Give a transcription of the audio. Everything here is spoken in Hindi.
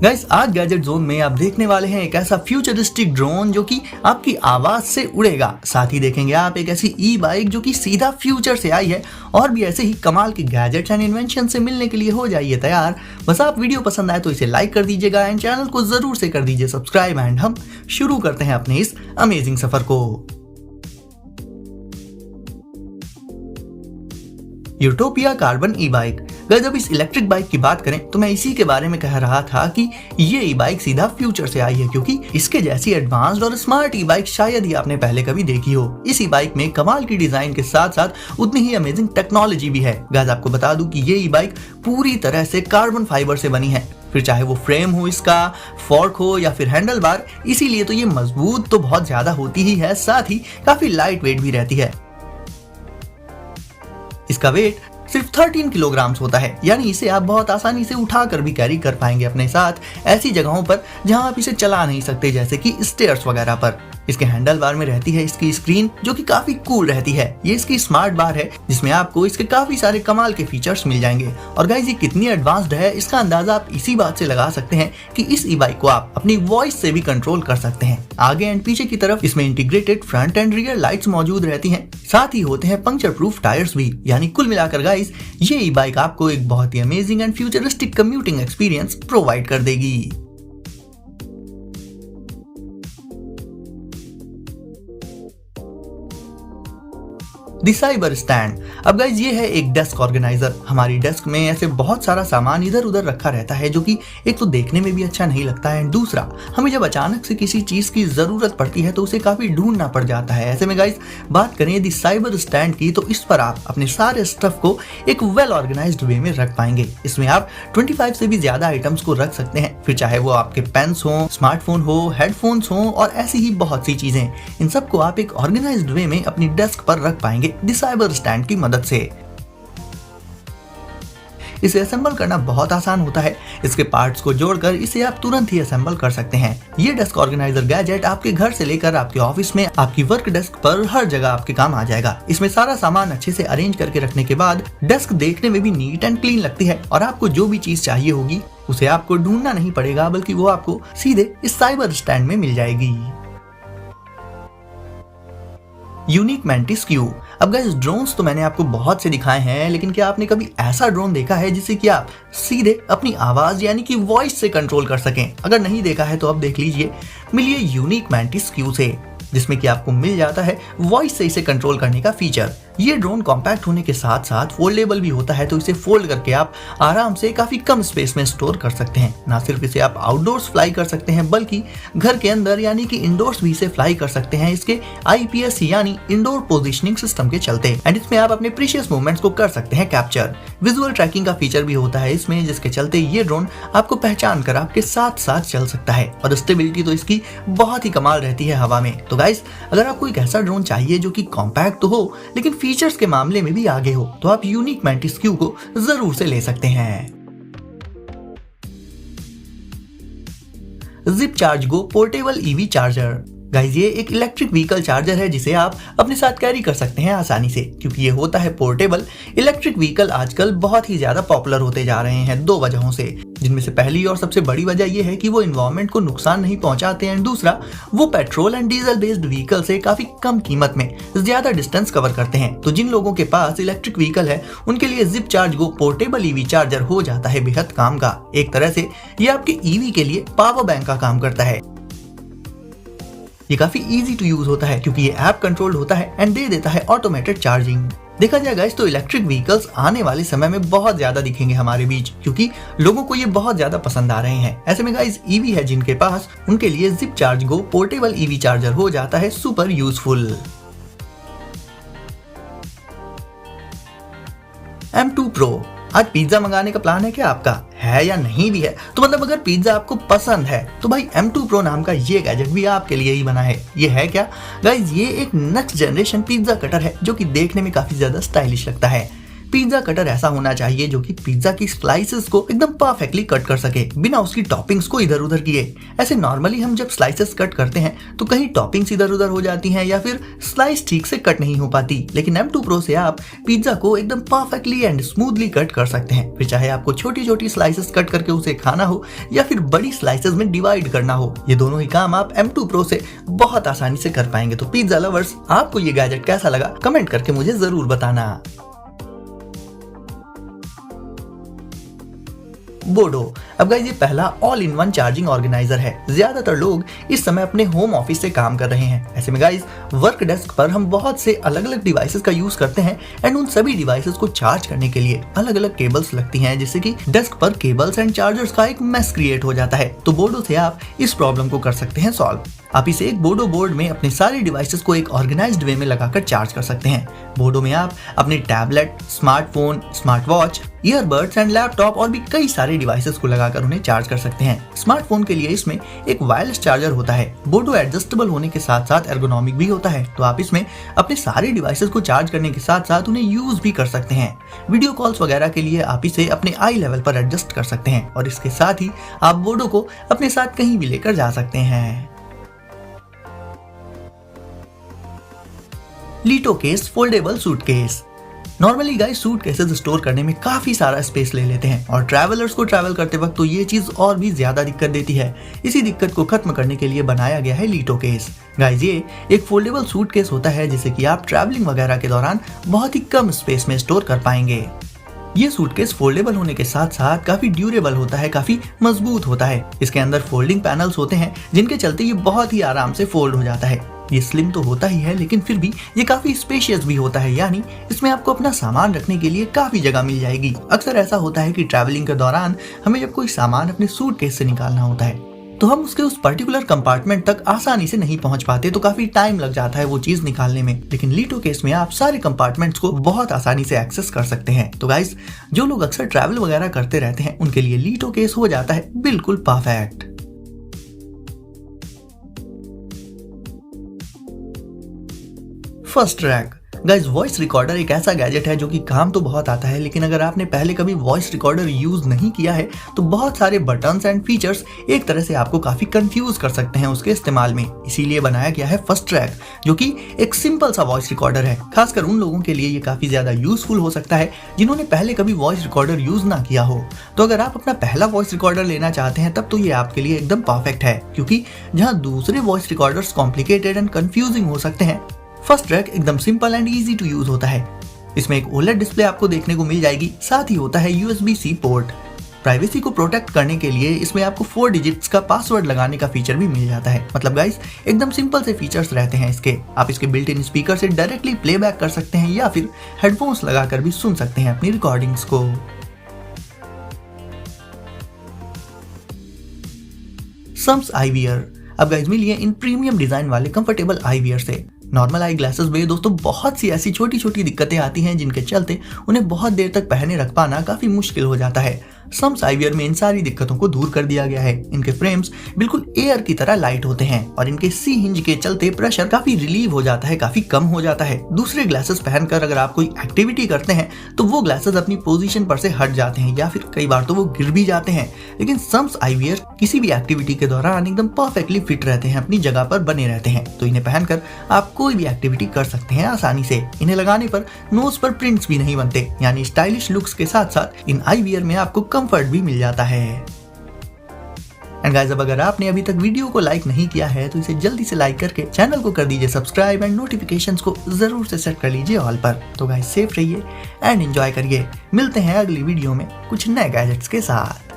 गाइस आज गैजेट जोन में आप देखने वाले हैं एक ऐसा फ्यूचरिस्टिक ड्रोन जो कि आपकी आवाज से उड़ेगा। साथ ही देखेंगे आप एक ऐसी ई बाइक जो कि सीधा फ्यूचर से आई है। और भी ऐसे ही कमाल के गैजेट्स एंड इन्वेंशन से मिलने के लिए हो जाइए तैयार। बस आप वीडियो पसंद आए तो इसे लाइक कर दीजिएगा एंड चैनल को जरूर से कर दीजिए सब्सक्राइब। एंड हम शुरू करते हैं अपने इस अमेजिंग सफर को। यूटोपिया कार्बन ई बाइक। जब इस इलेक्ट्रिक बाइक की बात करें तो मैं इसी के बारे में कह रहा था कि ये ई बाइक सीधा फ्यूचर से आई है, क्योंकि इसके जैसी एडवांस्ड और स्मार्ट ई बाइक शायद ही आपने पहले कभी देखी हो। इस ई बाइक में कमाल की डिजाइन के साथ साथ उतनी ही अमेजिंग टेक्नोलॉजी भी है। गाइस आपको बता दूं कि ये ई बाइक पूरी तरह से कार्बन फाइबर से बनी है, फिर चाहे वो फ्रेम हो, इसका फोर्क हो या फिर हैंडल बार। इसीलिए तो ये मजबूत तो बहुत ज्यादा होती ही है, साथ ही काफी लाइट वेट भी रहती है। इसका वेट सिर्फ 13 किलोग्राम्स होता है, यानी इसे आप बहुत आसानी से उठाकर भी कैरी कर पाएंगे अपने साथ ऐसी जगहों पर जहां आप इसे चला नहीं सकते, जैसे कि स्टेयर्स वगैरह पर। इसके हैंडल बार में रहती है इसकी स्क्रीन जो कि काफी कूल रहती है। ये इसकी स्मार्ट बार है जिसमें आपको इसके काफी सारे कमाल के फीचर्स मिल जाएंगे। और गाइस ये कितनी एडवांस्ड है इसका अंदाजा आप इसी बात से लगा सकते हैं कि इस ई बाइक को आप अपनी वॉइस से भी कंट्रोल कर सकते हैं। आगे एंड पीछे की तरफ इसमें integrated front end rear lights मौजूद रहती हैं, साथ ही होते हैं पंक्चर प्रूफ टायर्स भी। यानी कुल मिलाकर गाइस ये ई बाइक आपको एक बहुत ही amazing and futuristic commuting experience provide कर देगी। The cyber stand. अब गाइज ये है एक डेस्क ऑर्गेनाइजर। हमारी डेस्क में ऐसे बहुत सारा सामान इधर उधर रखा रहता है जो कि एक तो देखने में भी अच्छा नहीं लगता है, दूसरा हमें जब अचानक से किसी चीज की जरूरत पड़ती है तो उसे काफी ढूंढना पड़ जाता है। ऐसे में गाइज बात करें दी साइबर स्टैंड की तो इस पर आप अपने सारे स्टफ को एक वेल ऑर्गेनाइज्ड वे में रख पाएंगे। इसमें आप 25 से भी ज्यादा आइटम्स को रख सकते हैं, फिर चाहे वो आपके पेन्स हो, स्मार्टफोन हो, हेडफोन्स हो और ऐसी ही बहुत सी चीजें। इन सबको आप एक ऑर्गेनाइज्ड वे में अपनी डेस्क पर रख पाएंगे दी साइबर स्टैंड की मदद से। इसे असेंबल करना बहुत आसान होता है। इसके पार्ट्स को जोड़कर इसे आप तुरंत ही असेंबल कर सकते हैं। ये डेस्क ऑर्गेनाइजर गैजेट आपके घर से लेकर आपके ऑफिस में, आपकी वर्क डेस्क पर हर जगह आपके काम आ जाएगा। इसमें सारा सामान अच्छे से अरेंज करके रखने के बाद डेस्क देखने में भी नीट एंड क्लीन लगती है और आपको जो भी चीज चाहिए होगी उसे आपको ढूंढना नहीं पड़ेगा, बल्कि वो आपको सीधे इस साइबर स्टैंड में मिल जाएगी। Unique mantis Q. अब गाइस ड्रोन्स तो मैंने आपको बहुत से दिखाए हैं, लेकिन क्या आपने कभी ऐसा ड्रोन देखा है जिसे कि आप सीधे अपनी आवाज यानी कि वॉइस से कंट्रोल कर सकें? अगर नहीं देखा है तो अब देख लीजिए। मिलिए यूनिक मैंटिस क्यू से, जिसमें कि आपको मिल जाता है वॉइस से इसे कंट्रोल करने का फीचर। ये ड्रोन कॉम्पैक्ट होने के साथ साथ फोल्डेबल भी होता है, तो इसे फोल्ड करके आप आराम से काफी कम स्पेस में स्टोर कर सकते हैं। ना सिर्फ इसे आप आउटडोर्स फ्लाई कर सकते हैं, बल्कि घर के अंदर यानी कि इंडोर्स भी इसे फ्लाई कर सकते हैं इसके IPS यानी इंडोर पोजिशनिंग सिस्टम के चलते। एंड इसमें आप अपने प्रीशियस मूवमेंट्स को कर सकते हैं कैप्चर। विजुअल ट्रैकिंग का फीचर भी होता है इसमें, जिसके चलते ये ड्रोन आपको पहचान कर आपके साथ साथ चल सकता है। और स्टेबिलिटी तो इसकी बहुत ही कमाल रहती है हवा में। तो गाइस अगर आपको एक ऐसा ड्रोन चाहिए जो कि कॉम्पैक्ट तो हो लेकिन फीचर्स के मामले में भी आगे हो, तो आप यूनिक मैंटिस क्यू को जरूर से ले सकते हैं। जिप चार्ज गो पोर्टेबल EV चार्जर। गाइस ये एक इलेक्ट्रिक व्हीकल चार्जर है जिसे आप अपने साथ कैरी कर सकते हैं आसानी से, क्योंकि ये होता है पोर्टेबल। इलेक्ट्रिक व्हीकल आजकल बहुत ही ज्यादा पॉपुलर होते जा रहे हैं दो वजहों से, जिनमें से पहली और सबसे बड़ी वजह ये है कि वो एनवायरनमेंट को नुकसान नहीं पहुंचाते हैं, दूसरा वो petrol and diesel based vehicle से काफी कम कीमत में ज्यादा डिस्टेंस कवर करते हैं। तो जिन लोगों के पास इलेक्ट्रिक व्हीकल है उनके लिए जिप चार्ज गो पोर्टेबल EV चार्जर हो जाता है बेहद काम का। एक तरह से ये आपके EV के लिए पावर बैंक का काम करता है। ये काफी इजी टू यूज होता है क्योंकि ये ऐप कंट्रोल्ड होता है एंड दे देता है ऑटोमेटेड चार्जिंग। देखा जाए गाइस तो इलेक्ट्रिक व्हीकल्स आने वाले समय में बहुत ज्यादा दिखेंगे हमारे बीच, क्योंकि लोगों को ये बहुत ज्यादा पसंद आ रहे हैं। ऐसे में गाइस EV है जिनके पास, उनके लिए जिप चार्ज गो पोर्टेबल EV चार्जर हो जाता है सुपर यूजफुल। M2 Pro। आज पिज्जा मंगाने का प्लान है क्या आपका? है या नहीं भी है तो मतलब अगर पिज्जा आपको पसंद है तो भाई M2 Pro नाम का ये गैजेट भी आपके लिए ही बना है। ये है क्या गाइज? ये एक नेक्स्ट जनरेशन पिज्जा कटर है जो कि देखने में काफी ज्यादा स्टाइलिश लगता है। पिज्जा कटर ऐसा होना चाहिए जो कि पिज्जा की स्लाइसेस को एकदम परफेक्टली कट कर सके बिना उसकी टॉपिंग्स को इधर उधर किए। ऐसे नॉर्मली हम जब स्लाइसेस कट करते हैं तो कहीं टॉपिंग्स इधर उधर हो जाती हैं या फिर स्लाइस ठीक से कट नहीं हो पाती, लेकिन M2 Pro से आप पिज्जा को एकदम परफेक्टली एंड स्मूथली कट कर सकते हैं। फिर चाहे आपको छोटी छोटी स्लाइसेस कट करके उसे खाना हो या फिर बड़ी स्लाइसेस में डिवाइड करना हो, ये दोनों ही काम आप M2 Pro से बहुत आसानी से कर पाएंगे। तो पिज्जा लवर्स, आपको ये गैजेट कैसा लगा कमेंट करके मुझे जरूर बताना। बोडो। अब गाइस ये पहला all in one charging organiser है। ज्यादातर लोग इस समय अपने होम ऑफिस से काम कर रहे हैं। ऐसे में गाइस वर्क डेस्क पर हम बहुत से अलग अलग डिवाइसेस का यूज करते हैं एंड उन सभी डिवाइसेस को चार्ज करने के लिए अलग अलग केबल्स लगती हैं, जिससे कि डेस्क पर केबल्स एंड चार्जर्स का एक मेस क्रिएट हो जाता है। तो बोडो से आप इस प्रॉब्लम को कर सकते हैं सॉल्व। आप इसे एक बोडो बोर्ड में अपने सारे डिवाइसेस को एक ऑर्गेनाइज्ड वे में लगाकर चार्ज कर सकते हैं। बोडो में आप अपने tablet, smartphone, smart watch, earbuds and laptop और भी कई सारे डिवाइसेस को लगाकर उन्हें चार्ज कर सकते हैं। स्मार्टफोन के लिए इसमें एक वायरलेस चार्जर होता है। बोडो एडजस्टेबल होने के साथ साथ एर्गोनॉमिक भी होता है, तो आप इसमें अपने सारे डिवाइसेस को चार्ज करने के साथ साथ उन्हें यूज भी कर सकते हैं। वीडियो कॉल्स वगैरह के लिए आप इसे अपने आई लेवल पर एडजस्ट कर सकते हैं और इसके साथ ही आप बोडो को अपने साथ कहीं भी लेकर जा सकते हैं। लीटो case foldable suitcase. Normally guys suitcases store करने में काफी सारा स्पेस ले लेते हैं और ट्रैवलर्स को ट्रैवल करते वक्त तो ये चीज और भी ज्यादा दिक्कत देती है। इसी दिक्कत को खत्म करने के लिए बनाया गया है लीटो केस। गाइस ये एक फोल्डेबल सूटकेस होता है जिसे कि आप ट्रैवलिंग वगैरह के दौरान बहुत ही कम स्पेस में स्टोर कर पाएंगे। ये सूटकेस फोल्डेबल होने के साथ साथ काफी ड्यूरेबल होता है, काफी मजबूत होता है। इसके अंदर फोल्डिंग पैनल्स होते हैं जिनके चलते ये बहुत ही आराम से फोल्ड हो जाता है। ये स्लिम तो होता ही है लेकिन फिर भी ये काफी स्पेशियस भी होता है, यानी इसमें आपको अपना सामान रखने के लिए काफी जगह मिल जाएगी। अक्सर ऐसा होता है कि ट्रैवलिंग के दौरान हमें जब कोई सामान अपने सूटकेस से निकालना होता है तो हम उसके उस पर्टिकुलर कंपार्टमेंट तक आसानी से नहीं पहुंच पाते, तो काफी टाइम लग जाता है वो चीज निकालने में। लेकिन लीटो केस में आप सारे कंपार्टमेंट्स को बहुत आसानी से एक्सेस कर सकते हैं। तो गाइस जो लोग अक्सर ट्रैवल वगैरह करते रहते हैं उनके लिए लीटो केस हो जाता है बिल्कुल perfect. First track. Guys voice recorder एक ऐसा गैजेट है जो कि काम तो बहुत आता है, लेकिन अगर आपने पहले कभी वॉइस रिकॉर्डर यूज नहीं किया है तो बहुत सारे बटन्स एंड फीचर्स एक तरह से आपको काफी कंफ्यूज कर सकते हैं उसके इस्तेमाल में। इसीलिए बनाया गया है फर्स्ट ट्रैक, जो कि एक सिंपल सा वॉइस रिकॉर्डर है। खासकर उन लोगों के लिए ये काफी ज्यादा यूजफुल हो सकता है जिन्होंने पहले कभी वॉइस रिकॉर्डर यूज ना किया हो। तो अगर आप अपना पहला वॉइस रिकॉर्डर लेना चाहते हैं तब तो ये आपके लिए एकदम परफेक्ट है, क्योंकि जहाँ दूसरे voice recorders complicated and confusing हो सकते हैं, फर्स्ट ट्रैक एकदम simple and easy to use होता है। इसमें एक ओलेड डिस्प्ले आपको देखने को मिल जाएगी, साथ ही होता है USB-C पोर्ट। प्राइवेसी को प्रोटेक्ट करने के लिए इसमें आपको 4 डिजिट्स का पासवर्ड लगाने का फीचर भी मिल जाता है। मतलब गाइस एकदम सिंपल से फीचर्स रहते हैं इसके। आप इसके बिल्ट इन स्पीकर से डायरेक्टली प्लेबैक कर सकते हैं या फिर हेडफोन्स लगाकर भी सुन सकते हैं अपनी रिकॉर्डिंग्स को। Sums I wear. अब गाइस मिलिए इन प्रीमियम डिजाइन वाले कंफर्टेबल आई वियर से। नॉर्मल आई ग्लासेस में दोस्तों बहुत सी ऐसी छोटी छोटी दिक्कतें आती हैं जिनके चलते उन्हें बहुत देर तक पहने रख पाना काफी मुश्किल हो जाता है। सम्स आई वियर में इन सारी दिक्कतों को दूर कर दिया गया है। इनके फ्रेम्स बिल्कुल एयर की तरह लाइट होते हैं और इनके सी हिंज के चलते प्रेशर काफी रिलीव हो जाता है, काफी कम हो जाता है। दूसरे ग्लासेस पहनकर अगर आप कोई एक्टिविटी करते हैं तो वो ग्लासेस अपनी पोजीशन पर से हट जाते हैं या फिर कई बार तो वो गिर भी जाते हैं। लेकिन सम्स आई वियर किसी भी एक्टिविटी के दौरान एकदम परफेक्टली फिट रहते हैं, अपनी जगह पर बने रहते हैं। तो इन्हें पहनकर आप कोई भी एक्टिविटी कर सकते हैं आसानी से। इन्हें लगाने पर नोज पर प्रिंट्स भी नहीं बनते, यानी स्टाइलिश लुक्स के साथ साथ इन आई वियर में आपको कंफर्ट भी मिल जाता है। एंड गाइस अब अगर आपने अभी तक वीडियो को लाइक नहीं किया है तो इसे जल्दी से लाइक करके चैनल को कर दीजिए सब्सक्राइब एंड नोटिफिकेशंस को जरूर से सेट कर लीजिए ऑल पर। तो गाइस सेफ रहिए एंड एंजॉय करिए। मिलते हैं अगली वीडियो में कुछ नए गैजेट्स के साथ।